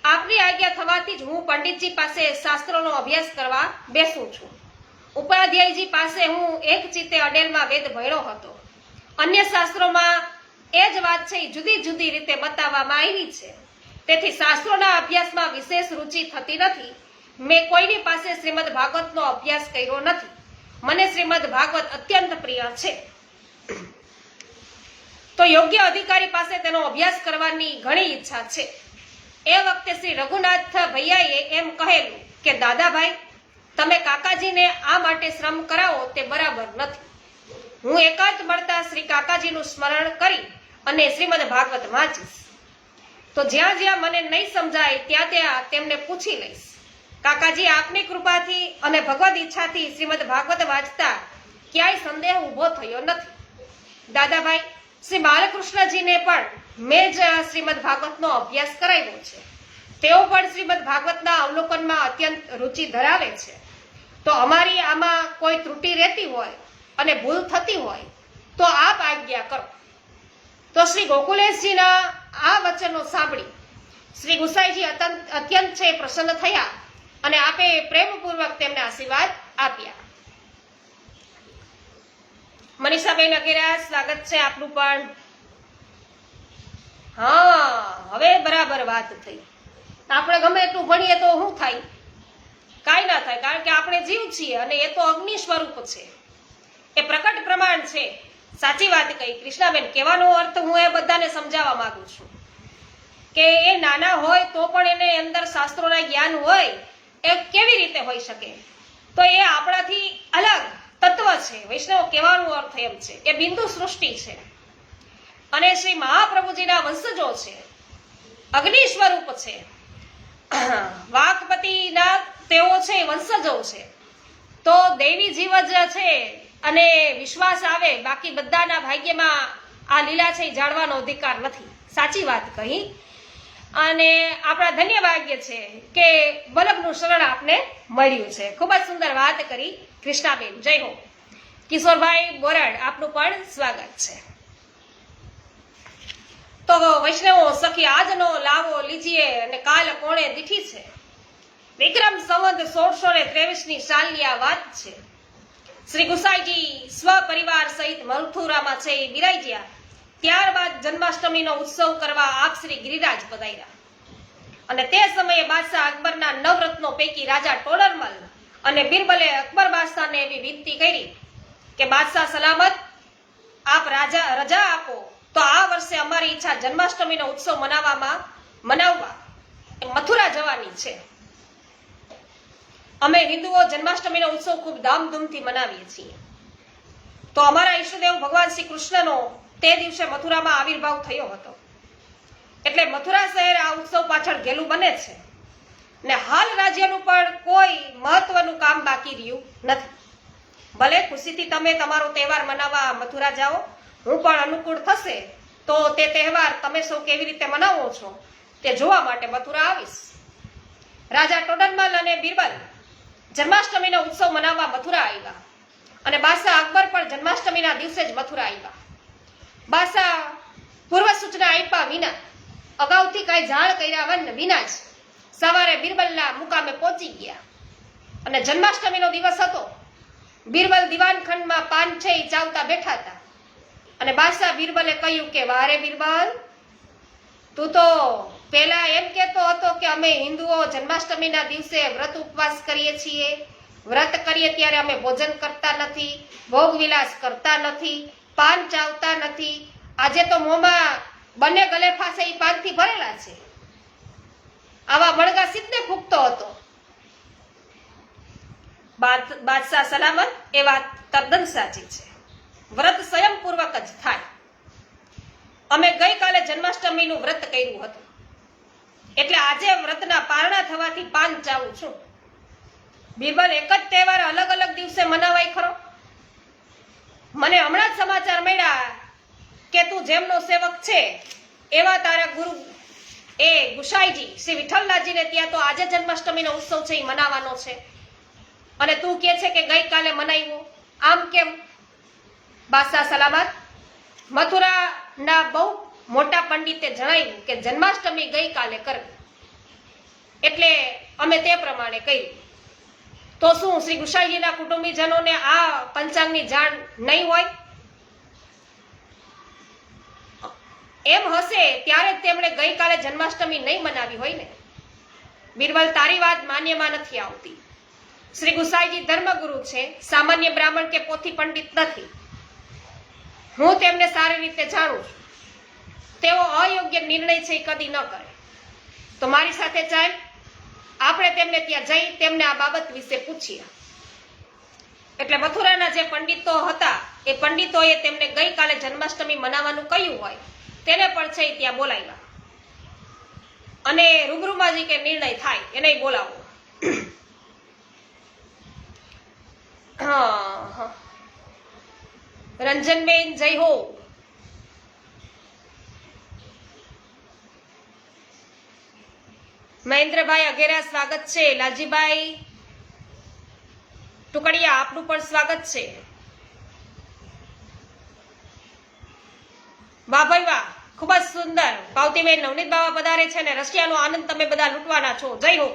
આપની આજ્ઞા થવાથી જ હું પંડિતજી પાસે શાસ્ત્રોનો અભ્યાસ કરવા બેસું છું. ઉપાધ્યાયજી પાસે હું એક ચિત્તે અડેલમાં વેદ ભણ્યો હતો. અન્ય શાસ્ત્રોમાં એ જ વાત છે જુદી જુદી રીતે બતાવવામાં આવી છે, તેથી શાસ્ત્રોના અભ્યાસમાં વિશેષ રુચિ થતી નથી. મેં કોઈની પાસે શ્રીમદ ભાગવતનો અભ્યાસ કર્યો નથી. મને શ્રીમદ ભાગવત અત્યંત પ્રિય છે, તો યોગ્ય અધિકારી પાસે તેનો અભ્યાસ કરવાની ઘણી ઈચ્છા છે. એ વખતે શ્રી રઘુનાથ ભૈયાએ એમ કહેલું કે દાદાભાઈ, તમે કાકાજીને આ માટે શ્રમ કરાવો તે બરાબર નથી. હું એકાંત મળતા શ્રી કાકાજીનું સ્મરણ કરી અને શ્રીમદ ભાગવત વાંચીશ. તો જ્યાં જ્યાં મને નહીં સમજાય ત્યાં ત્યાં તેમને પૂછી લઈશ. કાકાજી, આપની કૃપાથી અને ભગવદ ઈચ્છાથી શ્રીમદ ભાગવત વાંચતા ક્યાંય સંદેહ ઊભો થયો નથી. દાદાભાઈ, શ્રી બાલકૃષ્ણજીને પણ મેં જ શ્રીમદ ભાગવતનો અભ્યાસ કરાવ્યો છે. તેઓ પણ શ્રીમદ ભાગવતના અવલોકનમાં અત્યંત રુચિ ધરાવે છે. તો અમારી આમાં કોઈ ત્રુટિ રહેતી હોય અને ભૂલ થતી હોય તો આપ આજ્ઞા કરો. તો શ્રી ગોકુલેશજીના આ વચનો સાંભળી શ્રી ગુસાઈજી અત્યંત છે પ્રસન્ન થયા અને આપે પ્રેમપૂર્વક તેમને આશીર્વાદ આપ્યા. મનીષાબેન અગેરા, સ્વાગત છે આપનું પણ. હા, હવે બરાબર વાત થઈ. આપણે ગમે એટલું ભણીએ તો શું થાય? કાંઈ ના થાય, કારણ કે આપણે જીવ છીએ અને એ તો અગ્નિ સ્વરૂપ છે, એ પ્રકટ પ્રમાણ છે. સાચી વાત કહી કૃષ્ણાબેન. કહેવાનો અર્થ હું એ બધાને સમજાવવા માંગુ છું કે એ નાના હોય તો પણ એને અંદર શાસ્ત્રોના જ્ઞાન હોય, એ કેવી રીતે હોઈ શકે? તો એ આપણાથી અલગ તત્વ છે. વૈષ્ણવ કહેવાનો અર્થ એમ છે કે બિંદુ સૃષ્ટિ છે અને શ્રી મહાપ્રભુજીના વંશજો છે, અગ્નિ સ્વરૂપ છે. વાઘપતિના તેઓ છે વંશજો છે. તો દૈવી જીવ જ છે અને વિશ્વાસ આવે, બાકી બધાના ભાગ્યમાં આ લીલા છે એ જાણવાનો અધિકાર નથી. સાચી વાત કહી અને આપણા ધન્ય ભાગ્ય છે કે વલ્લભનું શરણ આપને મળ્યું છે. ખૂબ જ સુંદર વાત કરી કૃષ્ણાબેન. જય હો. કિશોરભાઈ બોરડ, આપનું પણ સ્વાગત છે. તો વૈષ્ણવો સખી, આજનો લાવો લીજીએ અને કાલ કોણે દીઠી છે. વિક્રમ સંવત 1623 સાલની આ વાત છે. શ્રી ગુસાઈજી સ્વપરિવાર સહિત મથુરામાં છે એ બિરાઈ ગયા. ત્યારબાદ જન્માષ્ટમીનો ઉત્સવ કરવા આપ શ્રી ગિરિરાજ પધાર્યા અને તે સમયે બાદશાહ અકબરના નવરત્નો પૈકી રાજા ટોડરમલ અને બિરબલે અકબર બાદશાહને એવી વિનંતી કરી કે બાદશાહ સલામત, આપ રજા આપો તો આ વર્ષે અમારી ઈચ્છા જન્માષ્ટમીનો ઉત્સવ મનાવવા મથુરા જવાની છે. અમે હિન્દુઓ જન્માષ્ટમીનો ઉત્સવ ખૂબ ધામધૂમથી મનાવીએ છીએ. તો અમારા ઈષ્ટદેવ ભગવાન શ્રી કૃષ્ણનો તે દિવસે મથુરામાં આવિર્ભાવ થયો હતો, એટલે મથુરા શહેર આ ઉત્સવ પાછળ ઘેલું બને છે ને હાલ રાજ્યનું પણ કોઈ મહત્વનું કામ બાકી રહ્યું નથી. ભલે ખુશીથી તમે તમારો તહેવાર મનાવવા મથુરા જાઓ, હું પણ અનુકૂળ થશે તો તે તહેવાર તમે સૌ કેવી રીતે મનાવો છો તે જોવા માટે મથુરા આવીશ. રાજા ટોડરમલ અને બિરબલ જન્માષ્ટમીનો ઉત્સવ મનાવવા મથુરા આવ્યા અને બાદશાહ અકબર પણ જન્માષ્ટમીના દિવસે જ મથુરા આવ્યા. બાદશાહ પૂર્વ સૂચના આપ્યા વિના, અગાઉથી કઈ જાણ કર્યા વિના જ સવારે બિરબલના મુકામે પહોંચી ગયા અને જન્માષ્ટમીનો દિવસ હતો. બિરબલ દિવાનખંડમાં પાન છે એ ચાવતા બેઠા હતા અને બાદશાહ બિરબલે કહ્યું કે વારે બિરબલ, તું તો પહેલા એમ કહેતો હતો કે અમે હિન્દુઓ જન્માષ્ટમીના દિવસે વ્રત ઉપવાસ કરીએ છીએ, વ્રત કરીએ ત્યારે અમે ભોજન કરતા નથી, ભોગ વિલાસ કરતા નથી, પાન ચાવતા નથી. આજે તો મોંમાં બંને ગલે ફાંસે એ પાનથી ભરેલા છે. આવા મણગા સિદ્ધને ફૂંકતો હતો. બાદશાહ સલામત, એ વાત તદ્દન સાચી છે. વ્રત સ્વયંપૂર્વક જ થાય. અમે ગઈકાલે જન્માષ્ટમીનું વ્રત કર્યું હતું એટલે આજે વ્રતના પારણા થવાથી પાન ચાવું છું. બિરબલ, એક જ તહેવાર અલગ અલગ દિવસે મનાવાય ખરો? મને હમણાં જ સમાચાર મળ્યા કે તું જેમનો સેવક છે એવા તારા ગુરુ એ ગુસાઈજી શ્રી વિઠ્ઠલનાથજીને ત્યાં તો આજે જન્માષ્ટમીનો ઉત્સવ છે એ મનાવવાનો છે અને તું કહે છે કે ગઈકાલે મનાવ્યો, આમ કેમ? બાદશાહ સલામત, મથુરાના બહુ મોટા પંડિતે જણાવ્યું કે જન્માષ્ટમી ગઈકાલે કરવી, એટલે અમે તે પ્રમાણે કર્યું. તો શું શ્રી ગુસાઈજીના કુટુંબીજનોને આ પંચાંગની જાણ નહીં હોય? એમ હશે ત્યારે તેમણે ગઈકાલે જન્માષ્ટમી નહીં મનાવી હોય ને. બિરબલ, તારી વાત માન્યમાં નથી આવતી. શ્રી ગુસાઈજી ધર્મગુરુ છે, સામાન્ય બ્રાહ્મણ કે પોથી પંડિત નથી. હું તેમને સારી રીતે જાણું છું. તેઓ અયોગ્ય નિર્ણય છે એ કદી ન કરે. તો મારી સાથે ચાલ, આપણે તેમને ત્યાં જઈ તેમને આ બાબત વિશે પૂછીએ. એટલે મથુરાના જે પંડિતો હતા એ પંડિતોએ તેમને ગઈકાલે જન્માષ્ટમી મનાવવાનું કહ્યું હોય તેને પણ છે ત્યાં બોલાવ્યા અને રૂબરૂમાં જે કે નિર્ણય થાય એને બોલાવો. રંજનબેન જય હો. મહેન્દ્રભાઈ અઘેરા સ્વાગત છે. લાલજીભાઈ ટુકડિયા આપનું પણ સ્વાગત છે. વાહ ભાઈ વાહ, ખૂબ જ સુંદર. પાવતીબેન નવનીત બાબા પધારે છે અને રશિયાનો આનંદ તમે બધા લૂંટવાના છો. જય હો.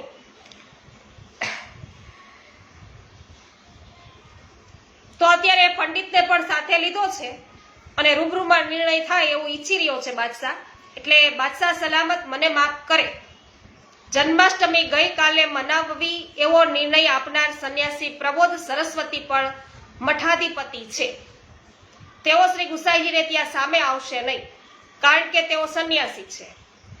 તો અત્યારે પંડિતને પણ સાથે લીધો છે અને રૂબરૂમાં નિર્ણય થાય એવું ઈચ્છી રહ્યો છે બાદશાહ. એટલે બાદશાહ સલામત મને માફ કરે. જન્માષ્ટમી ગઈકાલે મનાવવી એવો નિર્ણય આપનાર સંન્યાસી પ્રબોધ સરસ્વતી પણ મઠાધિપતિ છે. તેઓ શ્રી ગુસાઈજીને ત્યાં સામે આવશે નહીં, કારણ કે તેઓ સંન્યાસી છે.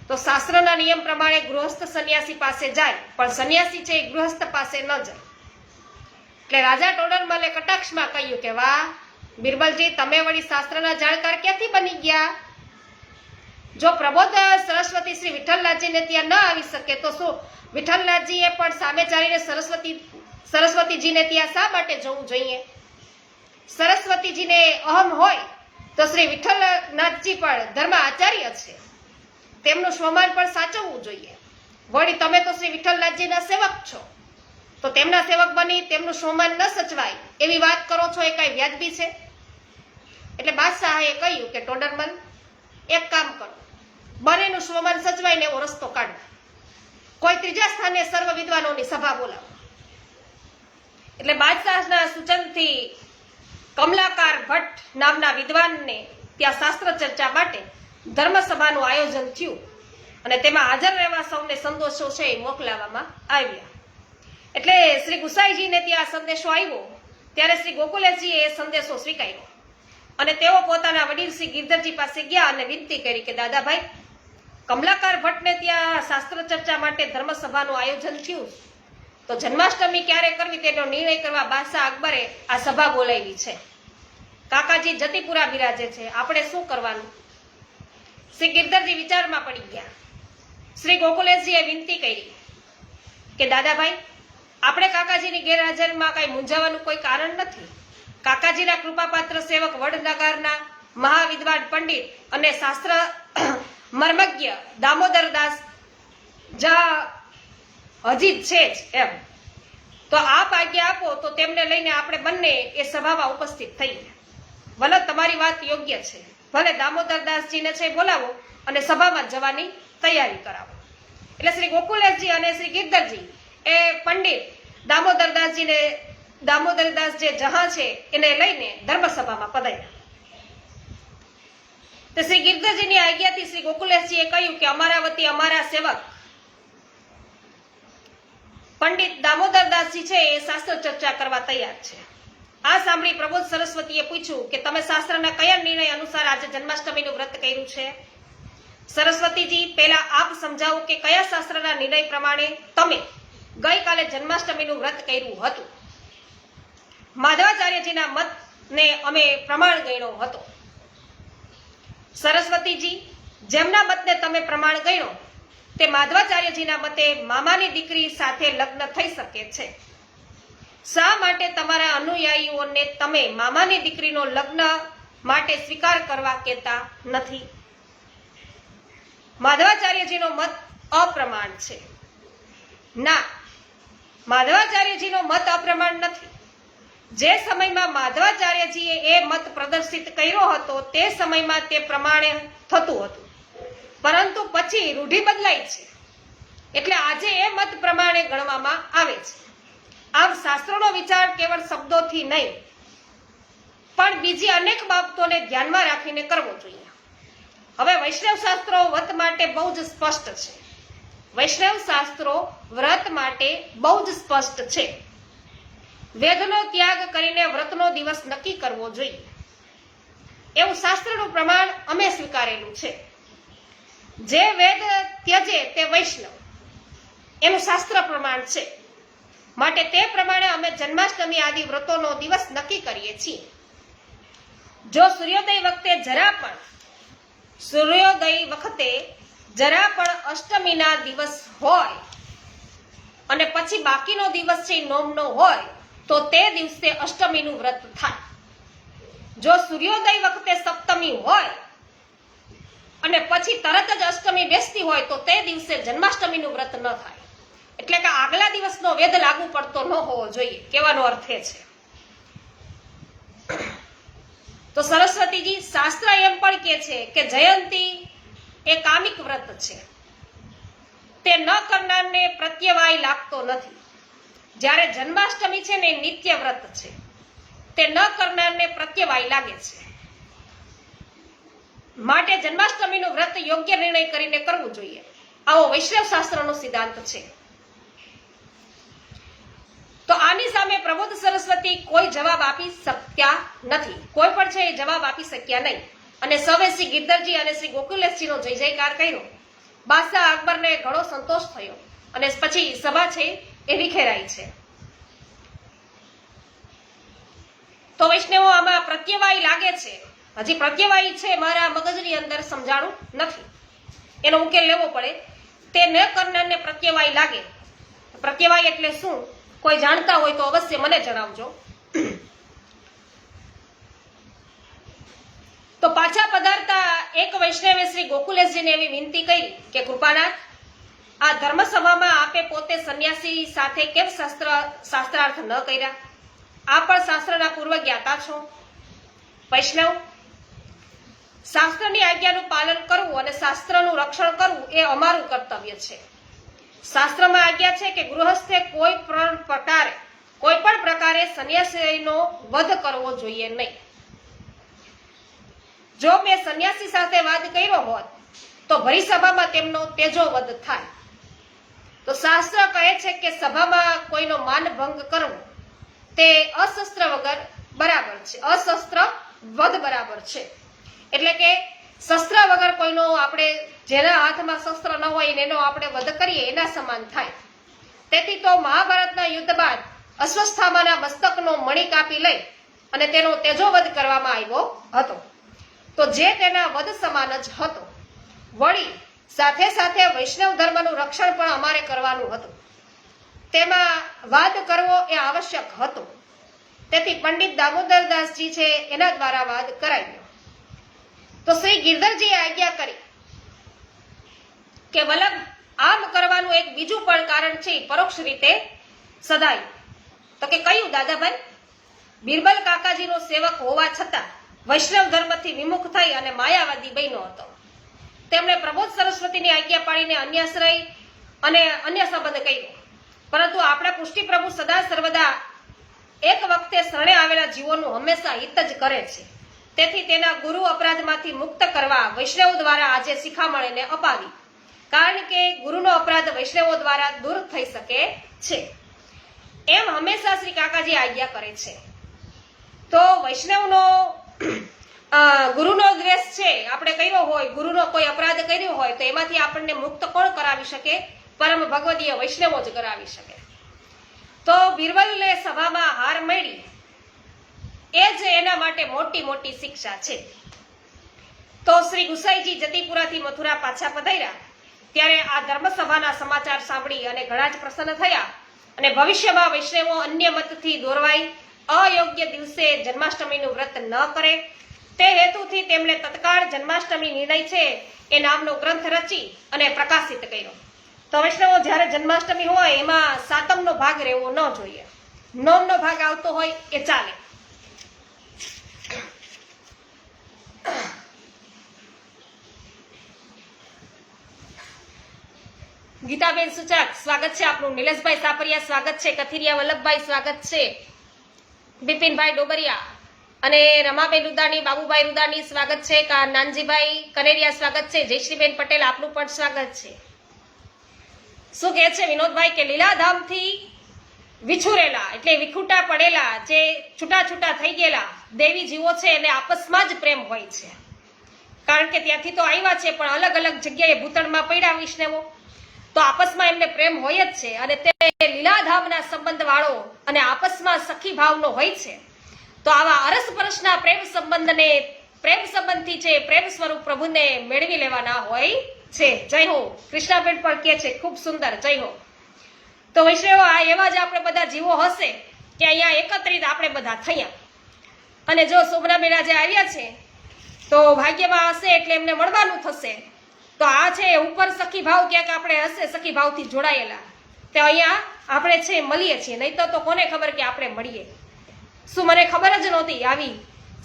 તો શાસ્ત્રના નિયમ પ્રમાણે ગૃહસ્થ સંન્યાસી પાસે જાય, પણ સંન્યાસી છે એ ગૃહસ્થ પાસે ન જાય. એટલે રાજા ટોડરમલે કટાક્ષમાં કહ્યું કે વાહ બિરબલજી, તમે વળી શાસ્ત્રના જાણકાર ક્યાંથી બની ગયા? જો પ્રબોધ સરસ્વતી શ્રી વિઠ્ઠલનાથજીને ત્યાં ન આવી શકે તો શું વિઠ્ઠલનાથજીએ પણ સામે ચાલીને સરસ્વતીજીને ત્યાં શા માટે જવું જોઈએ? સરસ્વતીજીને અહમ હોય તો શ્રી વિઠ્ઠલનાથજી પણ ધર્મ આચાર્ય છે, તેમનું સ્વમાન પણ સાચવવું જોઈએ. વળી તમે તો શ્રી વિઠ્ઠલનાથજીના સેવક છો, તો તેમના સેવક બની તેમનું સ્વમાન ન સચવાય એવી વાત કરો છો, એ કઈ વ્યાજબી છે? એટલે બાદશાહે કહ્યું કે ટોડરમલ, એક કામ કરો, બંનેનું સ્વમાન સચવાય ને એવો રસ્તો કાઢો. કોઈ ત્રીજા સ્થાને સર્વ વિદ્વાનોની સભા બોલાવો. એટલે બાદશાહના સૂચનથી કમલાકાર ભટ્ટ નામના વિદ્વાનને ત્યાં શાસ્ત્ર ચર્ચા માટે ધર્મસભાનું આયોજન થયું અને તેમાં હાજર રહેવા સૌને સંદેશો છે એ મોકલાવવામાં આવ્યા. એટલે શ્રી ગુસાઈજીને ત્યાં સંદેશો આવ્યો ત્યારે શ્રી ગોકુલેશજીએ એ સંદેશો સ્વીકાર્યો અને તેઓ પોતાના વડીલ શ્રી ગિરધરજી પાસે ગયા અને વિનંતી કરી કે દાદાભાઈ, કમલાકાર ભટ્ટને ત્યાં શાસ્ત્ર ચર્ચા માટે ધર્મસભાનું આયોજન થયું, તો જન્માષ્ટમી ક્યારે કરવી તેનો નિર્ણય કરવા બાદશાહ અકબરે આ સભા બોલાવી છે. કાકાજી જતીપુરા બિરાજે છે, આપણે શું કરવાનું? શ્રી ગિરધરજી વિચારમાં પડી ગયા. શ્રી ગોકુલેશજીએ વિનંતી કરી કે દાદાભાઈ, આપણે કાકાજીની ગેરહાજરીમાં કઈ મૂંઝાવાનું કોઈ કારણ નથી. કાકાજીના કૃપાપાત્ર સેવક વડનગરના મહાવિદ્વાન પંડિત અને શાસ્ત્ર મર્મજ્ઞ દામોદરદાસ હજી છે જ એમ. તો આપ આજ્ઞા આપો તો તેમને લઈને આપણે બંને એ સભામાં ઉપસ્થિત થઈએ. ભલે તમારી વાત યોગ્ય છે, ભલે દામોદરદાસજીને છે બોલાવો અને સભામાં જવાની તૈયારી કરાવો. એટલે શ્રી ગોકુલેશજી અને શ્રી ગિરધરજી એ પંડિત દામોદરદાસ જે જહાં છે એને લઈને ધર્મસભામાં પધાર્યા. તો શ્રી ગિરધરજીની આજ્ઞાથી શ્રી ગોકુલેશજીએ કહ્યું કે અમારા વતી અમારા સેવક પંડિત દામોદરદાસજી છે એ શાસ્ત્ર ચર્ચા કરવા તૈયાર છે. આ સાંભળી પ્રબોધ સરસ્વતીએ પૂછ્યું કે તમે શાસ્ત્રના કયા નિર્ણય અનુસાર આજે જન્માષ્ટમીનું વ્રત કર્યું છે? સરસ્વતીજી, પહેલા આપ સમજાવો કે કયા શાસ્ત્રના નિર્ણય પ્રમાણે તમે ગઈકાલે જન્માષ્ટમીનું વ્રત કર્યું હતું? માધવાચાર્યજીના મતને અમે પ્રમાણ ગણ્યો હતો. સરસ્વતીજી, જેમના મતને તમે પ્રમાણ ગણ્યો તે માધવાચાર્યજીના મતે મામાની દીકરી સાથે લગ્ન થઈ શકે છે. શા માટે તમારા અનુયાયીઓને તમે મામાની દીકરીનો લગ્ન માટે સ્વીકાર કરવા કહેતા નથી? માધવાચાર્યજીનો મત અપ્રમાણ છે. ના, માધવાચાર્યજીનો મત અપ્રમાણ નથી. જે સમયમાં માધવાચાર્યજીએ એ મત પ્રદર્શિત કર્યો હતો તે સમયમાં તે પ્રમાણે થતું હતું, પરંતુ પછી રૂઢિ બદલાઈ છે એટલે આજે એ મત પ્રમાણે ગણવામાં આવે છે. આમ શાસ્ત્રોનો વિચાર કેવળ શબ્દોથી નહીં પણ બીજી અનેક બાબતોને ધ્યાનમાં રાખીને કરવો જોઈએ. હવે વૈષ્ણવ શાસ્ત્રો વ્રત માટે બહુ જ સ્પષ્ટ છે. વૈષ્ણવ શાસ્ત્રો વ્રત માટે બહુ જ સ્પષ્ટ છે. વેદનો ત્યાગ કરીને વ્રતનો દિવસ નક્કી કરવો જોઈએ એવું શાસ્ત્રનું પ્રમાણ અમે સ્વીકારેલું છે. જે વેદ ત્યજે તે વૈષ્ણવ. એનું શાસ્ત્ર પ્રમાણ છે. માટે તે પ્રમાણે અમે જન્માષ્ટમી આદિ વ્રતોનો દિવસ નક્કી કરીએ છીએ. જો સૂર્યોદય વખતે જરા પણ અષ્ટમીના દિવસ હોય અને પછી બાકીનો દિવસ છે નોમનો હોય તો તે દિવસે અષ્ટમીનું વ્રત થાય. જો સૂર્યોદય વખતે સપ્તમી હોય અને પછી તરત જ અષ્ટમી બેસતી હોય તો તે દિવસે જન્માષ્ટમીનું વ્રત ન થાય. એટલે કે આગલા દિવસનો વેદ લાગુ પડતો ન હોવો જોઈએ, કહેવાનો અર્થ એ છે. તો સરસ્વતીજી શાસ્ત્ર એમ પણ કહે છે કે જયંતી એ કામિક વ્રત છે, તે ન કરનારને પ્રત્યવાય લાગતો નથી. જ્યારે જન્માષ્ટમી છે ને એ નિત્ય વ્રત છે, તે ન કરનારને પ્રત્યવાય લાગે છે. માટે જન્માષ્ટમીનું વ્રત યોગ્ય નિર્ણય કરીને કરવું જોઈએ, આવો વૈષ્ણવ શાસ્ત્રનો સિદ્ધાંત છે. તો આની સામે પ્રબોધ સરસ્વતી કોઈ જવાબ આપી શક્યા નથી. કોઈ પણ છે એ જવાબ આપી શક્યા નહીં. અને સૌએ શ્રી ગિરધરજી અને શ્રી ગોકુલેશજીનો જય જયકાર કર્યો. બાદશાહ અકબરને ઘણો સંતોષ થયો અને પછી સભા છે એ વિખેરાઈ છે. તો વૈષ્ણવો આમાં પ્રત્યવાય લાગે છે, હજી પ્રત્યવાય છે મારા મગજની અંદર સમજાણું નથી, એનો ઉકેલ લેવો પડે. તે ન કરનારને પ્રત્યવાય લાગે. પ્રત્યવાય એટલે શું, કોઈ જાણતા હોય તો અવશ્ય મને જણાવજો. તો પાછા પધારતા એક વૈષ્ણવે શ્રી ગોકુલેશજીને એવી વિનંતી કરી કે કૃપાનાથ, આ ધર્મસભામાં આપે પોતે સંન્યાસી સાથે કેમ શાસ્ત્રાર્થ ન કર્યા? આ પણ શાસ્ત્રના પૂર્વ જ્ઞાતા છો. વૈષ્ણવ, શાસ્ત્રની આજ્ઞાનું પાલન કરવું અને શાસ્ત્રનું રક્ષણ કરવું એ અમારું કર્તવ્ય છે. શાસ્ત્રમાં આજ્ઞા છે કે ગૃહસ્થે કોઈ પણ પ્રકારે સંન્યાસીનો વધ કરવો જોઈએ નહીં. જો મેં સંન્યાસી સાથે વાદ કર્યો હોત તો ભરી સભામાં તેમનો તેજો વધ થાય. તો શાસ્ત્ર કહે છે કે સભામાં કોઈનો માનભંગ કરવો તે અશસ્ત્ર વગર બરાબર છે, અશસ્ત્ર વધ બરાબર છે. એટલે કે શસ્ત્ર વગર કોઈનો, આપણે જેના હાથમાં શસ્ત્ર ન હોય એનો આપણે વધ કરીએ એના સમાન થાય. તેથી તો મહાભારતના યુદ્ધ બાદ અશ્વસ્થામાના મસ્તકનો મણી કાપી લઈ અને તેનો તેજોવધ કરવામાં આવ્યો હતો. તો જે તેના વધ સમાન જ હતો. વળી સાથે સાથે વૈષ્ણવ ધર્મનું રક્ષણ પણ અમારે કરવાનું હતું. તેમાં વાદ કરવો એ આવશ્યક હતો. તેથી પંડિત દામોદરદાસજી છે એના દ્વારા વાદ કરાવ્યો. તો શ્રી ગિરધરજીએ આજ્ઞા કરી કે વલ્લભ, આમ કરવાનું એક બીજું પણ કારણ છે, પરોક્ષ રીતે સદાયું. તો કે કયું દાદાભાઈ? બિરબલ કાકાજીનો સેવક હોવા છતાં વૈષ્ણવ ધર્મથી વિમુખ થઈ અને માયાવાદી બન્યો હતો. તેમણે પ્રબોધ સરસ્વતીની આજ્ઞા પાડીને અન્યાશ્રય અને અન્ય સંબંધ કર્યો. પરંતુ આપણા પુષ્ટિ પ્રભુ સદા સર્વદા એક વખતે શરણે આવેલા જીવોનું હંમેશા હિત જ કરે છે. તેથી તેના ગુરુ અપરાધમાંથી મુક્ત કરવા વૈષ્ણવ દ્વારા આજે શિખામણ એને અપાવી. કારણ કે ગુરુનો અપરાધ વૈષ્ણવો દ્વારા દૂર થઈ શકે છે, એમ હંમેશા શ્રી કાકાજી આજ્ઞા કરે છે. તો વૈષ્ણવનો ગુરુનો દ્વેષ છે આપણે કર્યો હોય, ગુરુનો કોઈ અપરાધ કર્યો હોય તો એમાંથી આપણને મુક્ત કોણ કરાવી શકે? પરમ ભગવદીય વૈષ્ણવો જ કરાવી શકે. તો બિરબલને સભામાં હાર મળી એ જ એના માટે મોટી મોટી શિક્ષા છે. તો શ્રી ગુસાઈજી જતીપુરાથી મથુરા પાછા પધાર્યા ત્યારે આ ધર્મસભાના સમાચાર સાંભળી અને ઘણા જ પ્રસન્ન થયા અને ભવિષ્યમાં વૈષ્ણવો અન્ય મતથી દોરવાઈ અયોગ્ય દિવસે જન્માષ્ટમીનું વ્રત ન કરે તે હેતુથી તેમણે તત્કાળ જન્માષ્ટમી નિર્ણય છે એ નામનો ગ્રંથ રચી અને પ્રકાશિત કર્યો. તો વૈષ્ણવો, જ્યારે જન્માષ્ટમી હોય એમાં સાતમનો ભાગ રહેવો ન જોઈએ. નોમનો ભાગ આવતો હોય એ ચાલે. ગીતાબેન સુચાક, સ્વાગત છે આપનું. નિલેશભાઈ સાપરિયા સ્વાગત છે. કથિરિયા વલ્લભભાઈ સ્વાગત છે. બિપિનભાઈ ડોબરિયા અને રમાબેન રૂદાણી, બાબુભાઈ રૂદાણી સ્વાગત છે. નાનજીભાઈ કનેરિયા સ્વાગત છે. જયશ્રીબેન પટેલ આપનું પણ સ્વાગત છે. શું કહે છે વિનોદભાઈ કે લીલાધામથી વિછુરેલા એટલે વિખૂટા પડેલા, જે છૂટા છૂટા થઈ ગયેલા દેવી જીવો છે એને આપસમાં જ પ્રેમ હોય છે. કારણ કે ત્યાંથી તો આવ્યા છે પણ અલગ અલગ જગ્યાએ ભૂતળમાં પડ્યા વૈષ્ણવો. તો આપસમાં એમને પ્રેમ હોય જ છે અને તે લીલાધામના સંબંધ વાળો અને આપસમાં સખી ભાવનો હોય છે. તો આવા અરસપરસના પ્રેમ સંબંધથી છે પ્રેમ સ્વરૂપ પ્રભુને મેળવી લેવાના હોય છે. જય હો. કૃષ્ણાબેન પણ કહે છે ખૂબ સુંદર, જય હો. તો વૈષ્ણવો, આ એવા જ આપણે બધા જીવો હશે કે અહીંયા એકત્રિત આપણે બધા થયા અને જો શોભનાબેન આજે આવ્યા છે તો ભાગ્યમાં હશે એટલે એમને મળવાનું થશે. તો આ છે ઉપર સખી ભાવ ક્યાંક આપણે હશે સખી ભાવથી જોડાયેલા, તો અહીંયા આપણે છે મળીએ છીએ. નહીં તો કોને ખબર કે આપણે મળીએ. શું મને ખબર જ નહોતી આવી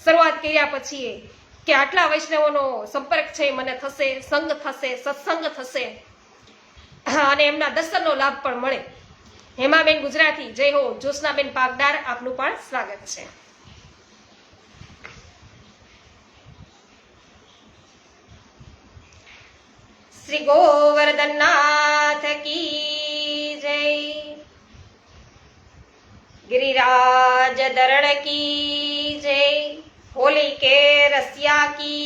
શરૂઆત કર્યા પછી કે આટલા વૈષ્ણવોનો સંપર્ક છે મને થશે, સંગ થશે, સત્સંગ થશે અને એમના દર્શનનો લાભ પણ મળે. હેમાબેન ગુજરાતી, જય હો. જ્યોત્સનાબેન પાગદાર, આપનું પણ સ્વાગત છે. શ્રી ગોવર્ધનનાથ કી જય. गिरिराज दरण की जय. होली के रसिया की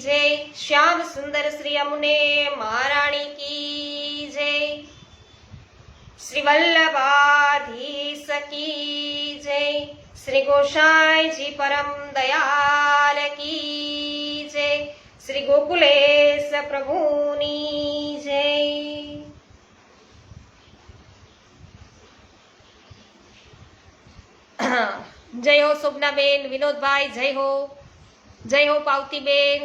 जय. श्याम सुंदर श्री अमुने महाराणी की जय. श्री वल्लभाधीश की जय. श्री गोसाई जी परम दयाल की जय. श्री गोकुलेश प्रभुनी जय. જય હો શોભનાબેન, વિનોદભાઈ, જય હો. જય હો પાવતીબેન.